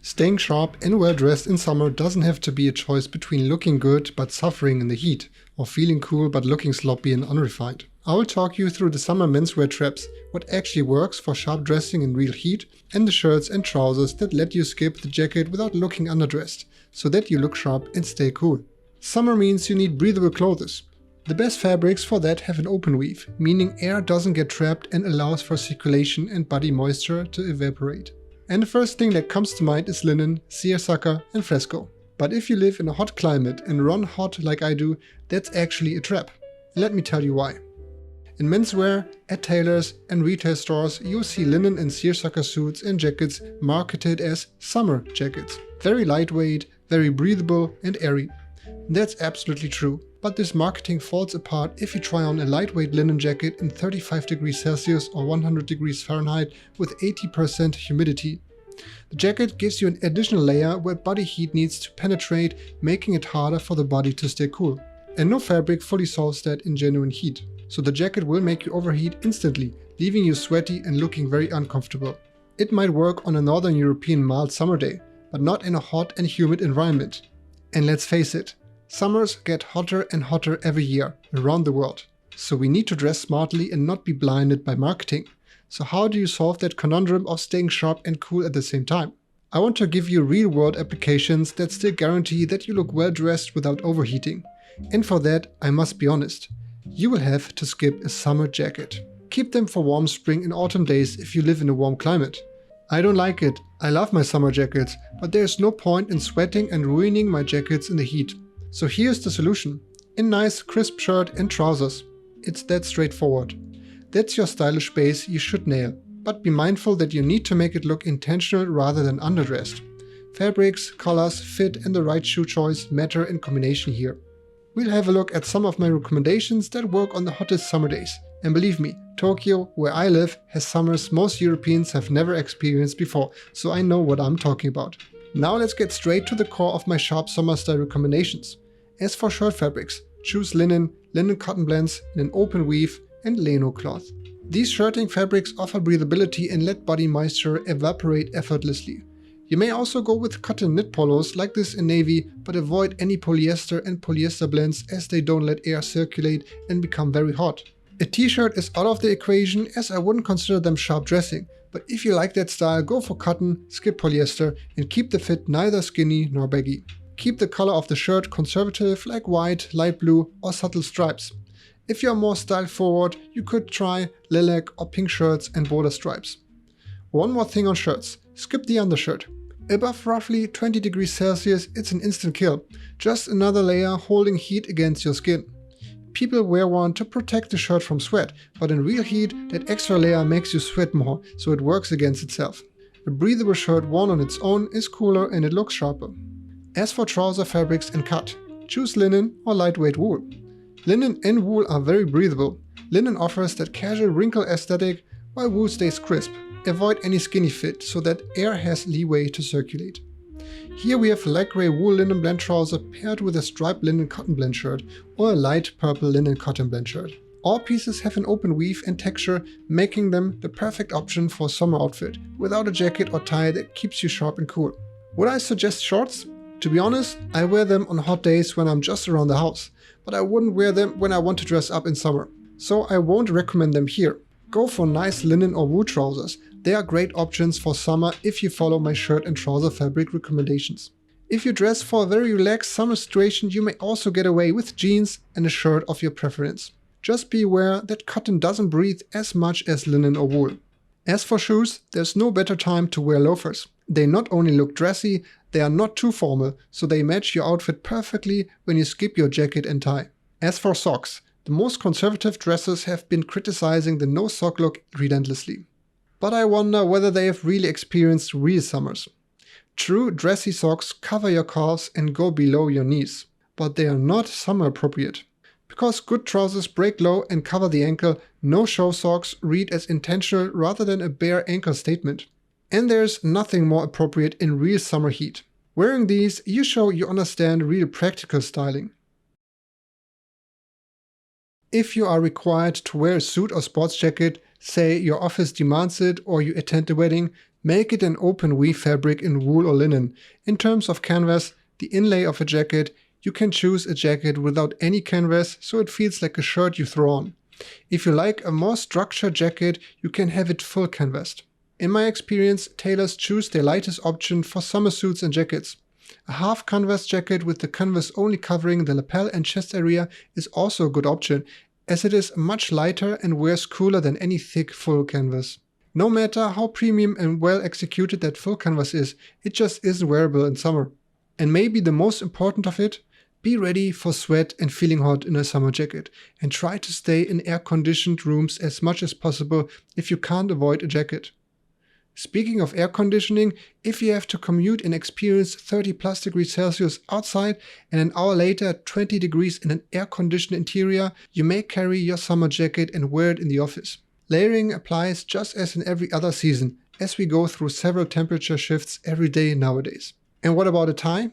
Staying sharp and well dressed in summer doesn't have to be a choice between looking good but suffering in the heat, or feeling cool but looking sloppy and unrefined. I will talk you through the summer menswear traps, what actually works for sharp dressing in real heat, and the shirts and trousers that let you skip the jacket without looking underdressed, so that you look sharp and stay cool. Summer means you need breathable clothes. The best fabrics for that have an open weave, meaning air doesn't get trapped and allows for circulation and body moisture to evaporate. And the first thing that comes to mind is linen, seersucker and fresco. But if you live in a hot climate and run hot like I do, that's actually a trap. And let me tell you why. In menswear, at tailors and retail stores, you'll see linen and seersucker suits and jackets marketed as summer jackets. Very lightweight, very breathable and airy. That's absolutely true. But this marketing falls apart if you try on a lightweight linen jacket in 35 degrees Celsius or 100 degrees Fahrenheit with 80% humidity. The jacket gives you an additional layer where body heat needs to penetrate, making it harder for the body to stay cool. And no fabric fully solves that in genuine heat. So the jacket will make you overheat instantly, leaving you sweaty and looking very uncomfortable. It might work on a Northern European mild summer day, but not in a hot and humid environment. And let's face it, summers get hotter and hotter every year around the world. So we need to dress smartly and not be blinded by marketing. So how do you solve that conundrum of staying sharp and cool at the same time? I want to give you real-world applications that still guarantee that you look well dressed without overheating. And for that, I must be honest, you will have to skip a summer jacket. Keep them for warm spring and autumn days if you live in a warm climate. I don't like it. I love my summer jackets, but there's no point in sweating and ruining my jackets in the heat. So here's the solution. A nice crisp shirt and trousers. It's that straightforward. That's your stylish base you should nail. But be mindful that you need to make it look intentional rather than underdressed. Fabrics, colors, fit and the right shoe choice matter in combination here. We'll have a look at some of my recommendations that work on the hottest summer days. And believe me, Tokyo, where I live, has summers most Europeans have never experienced before, so I know what I'm talking about. Now let's get straight to the core of my sharp summer style recommendations. As for shirt fabrics, choose linen, linen cotton blends in an open weave, and lino cloth. These shirting fabrics offer breathability and let body moisture evaporate effortlessly. You may also go with cotton knit polos like this in navy, but avoid any polyester and polyester blends as they don't let air circulate and become very hot. A t-shirt is out of the equation as I wouldn't consider them sharp dressing, but if you like that style, go for cotton, skip polyester, and keep the fit neither skinny nor baggy. Keep the color of the shirt conservative like white, light blue or subtle stripes. If you are more style forward, you could try lilac or pink shirts and border stripes. One more thing on shirts, skip the undershirt. Above roughly 20 degrees Celsius, it's an instant kill, just another layer holding heat against your skin. People wear one to protect the shirt from sweat, but in real heat, that extra layer makes you sweat more, so it works against itself. A breathable shirt worn on its own is cooler and it looks sharper. As for trouser fabrics and cut, choose linen or lightweight wool. Linen and wool are very breathable. Linen offers that casual wrinkle aesthetic, while wool stays crisp. Avoid any skinny fit so that air has leeway to circulate. Here we have a light grey wool linen blend trouser paired with a striped linen cotton blend shirt or a light purple linen cotton blend shirt. All pieces have an open weave and texture, making them the perfect option for a summer outfit, without a jacket or tie that keeps you sharp and cool. Would I suggest shorts? To be honest, I wear them on hot days when I'm just around the house, but I wouldn't wear them when I want to dress up in summer. So I won't recommend them here. Go for nice linen or wool trousers. They are great options for summer if you follow my shirt and trouser fabric recommendations. If you dress for a very relaxed summer situation, you may also get away with jeans and a shirt of your preference. Just be aware that cotton doesn't breathe as much as linen or wool. As for shoes, there's no better time to wear loafers. They not only look dressy, they are not too formal, so they match your outfit perfectly when you skip your jacket and tie. As for socks, the most conservative dressers have been criticizing the no sock look relentlessly. But I wonder whether they have really experienced real summers. True dressy socks cover your calves and go below your knees, but they are not summer appropriate. Because good trousers break low and cover the ankle, no-show socks read as intentional rather than a bare ankle statement. And there's nothing more appropriate in real summer heat. Wearing these, you show you understand real practical styling. If you are required to wear a suit or sports jacket, say your office demands it or you attend a wedding, Make it an open weave fabric in wool or linen. In terms of canvas, the inlay of a jacket, you can choose a jacket without any canvas, so it feels like a shirt you throw on. If you like a more structured jacket, you can have it full canvassed. In my experience, tailors choose their lightest option for summer suits and jackets. A half canvas jacket with the canvas only covering the lapel and chest area is also a good option, as it is much lighter and wears cooler than any thick full canvas. No matter how premium and well executed that full canvas is, it just isn't wearable in summer. And maybe the most important of it, be ready for sweat and feeling hot in a summer jacket, and try to stay in air-conditioned rooms as much as possible if you can't avoid a jacket. Speaking of air conditioning, if you have to commute and experience 30+ degrees Celsius outside and an hour later 20 degrees in an air-conditioned interior, you may carry your summer jacket and wear it in the office. Layering applies just as in every other season, as we go through several temperature shifts every day nowadays. And what about a tie?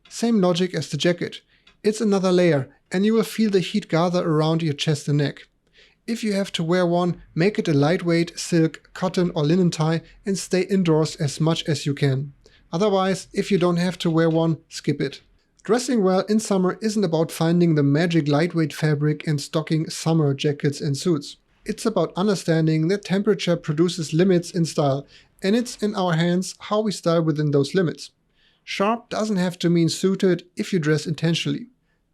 Same logic as the jacket. It's another layer, and you will feel the heat gather around your chest and neck. If you have to wear one, make it a lightweight silk, cotton or linen tie and stay indoors as much as you can. Otherwise, if you don't have to wear one, skip it. Dressing well in summer isn't about finding the magic lightweight fabric and stocking summer jackets and suits. It's about understanding that temperature produces limits in style, and it's in our hands how we style within those limits. Sharp doesn't have to mean suited if you dress intentionally.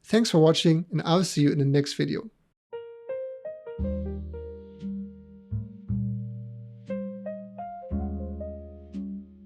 Thanks for watching, and I'll see you in the next video.